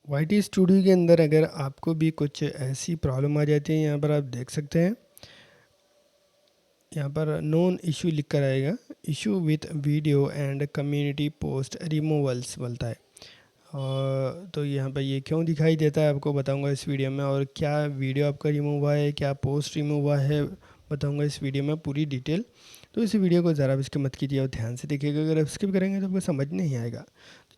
YT studio के अंदर अगर आपको भी कुछ ऐसी प्रॉब्लम आ जाती है, यहाँ पर आप देख सकते हैं, यहाँ पर नोन इशू लिख कर आएगा, issue with video and community post removals बोलता है। और तो यहाँ पर ये क्यों दिखाई देता है आपको बताऊंगा इस वीडियो में, और क्या वीडियो आपका रिमूव हुआ है, क्या पोस्ट रिमूव हुआ है, बताऊंगा इस वीडियो में पूरी डिटेल। तो इस वीडियो को ज़रा भी स्किप मत कीजिए और ध्यान से देखिएगा, अगर आप स्किप करेंगे तो आपको समझ नहीं आएगा।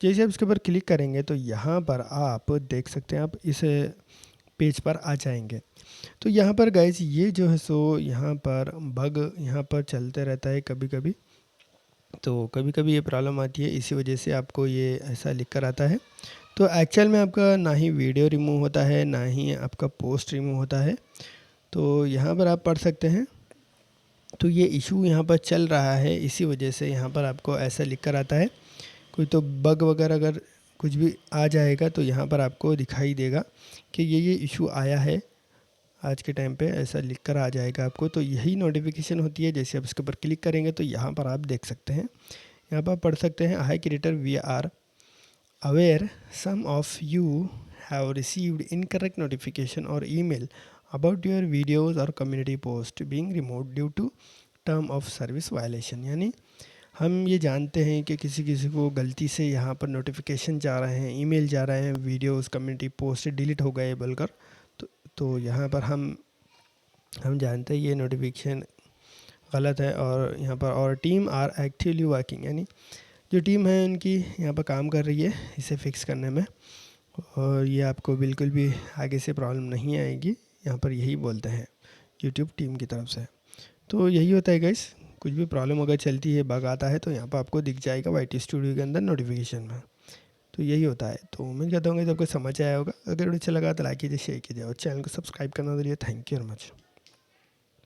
तो जैसे आप इसके ऊपर क्लिक करेंगे तो यहाँ पर आप देख सकते हैं, आप इस पेज पर आ जाएंगे। तो यहाँ पर गाइज ये जो है सो यहाँ पर बग यहाँ पर चलते रहता है कभी कभी, तो कभी कभी ये प्रॉब्लम आती है, इसी वजह से आपको ये ऐसा लिख कर आता है। तो एक्चुअल में आपका ना ही वीडियो रिमूव होता है, ना ही आपका पोस्ट रिमूव होता है। तो यहाँ पर आप पढ़ सकते हैं, तो ये इशू यहाँ पर चल रहा है, इसी वजह से यहाँ पर आपको ऐसा लिख कर आता है। कोई तो बग वगैरह अगर कुछ भी आ जाएगा तो यहाँ पर आपको दिखाई देगा कि ये इशू आया है आज के टाइम पे, ऐसा लिख कर आ जाएगा आपको। तो यही नोटिफिकेशन होती है। जैसे आप इसके ऊपर क्लिक करेंगे तो यहाँ पर आप देख सकते हैं, यहाँ पर पढ़ सकते हैं, hi creator we are aware some of you have received incorrect notification और ईमेल अबाउट योर वीडियोज़ और community post being removed due to term of service violation. यानी हम ये जानते हैं कि किसी किसी को गलती से यहाँ पर नोटिफिकेशन जा रहे हैं, ईमेल जा रहे हैं, वीडियोस कम्युनिटी पोस्ट डिलीट हो गए बोलकर। तो यहाँ पर हम जानते हैं ये नोटिफिकेशन गलत है। और यहाँ पर और टीम आर एक्टिवली वर्किंग, यानी जो टीम है उनकी यहाँ पर काम कर रही है इसे फिक्स करने में, और ये आपको बिल्कुल भी आगे से प्रॉब्लम नहीं आएगी, यहाँ पर यही बोलते हैं यूट्यूब टीम की तरफ से। तो यही होता है गाइस, कुछ भी प्रॉब्लम अगर चलती है, बग आता है, तो यहाँ पर आपको दिख जाएगा वाईटी स्टूडियो के अंदर नोटिफिकेशन में। तो यही होता है। तो उम्मीद करता हूँ कि आपको समझ आया होगा। अगर वीडियो अच्छा लगा तो लाइक कीजिए, शेयर कीजिए और चैनल को सब्सक्राइब करना। Thank you very much.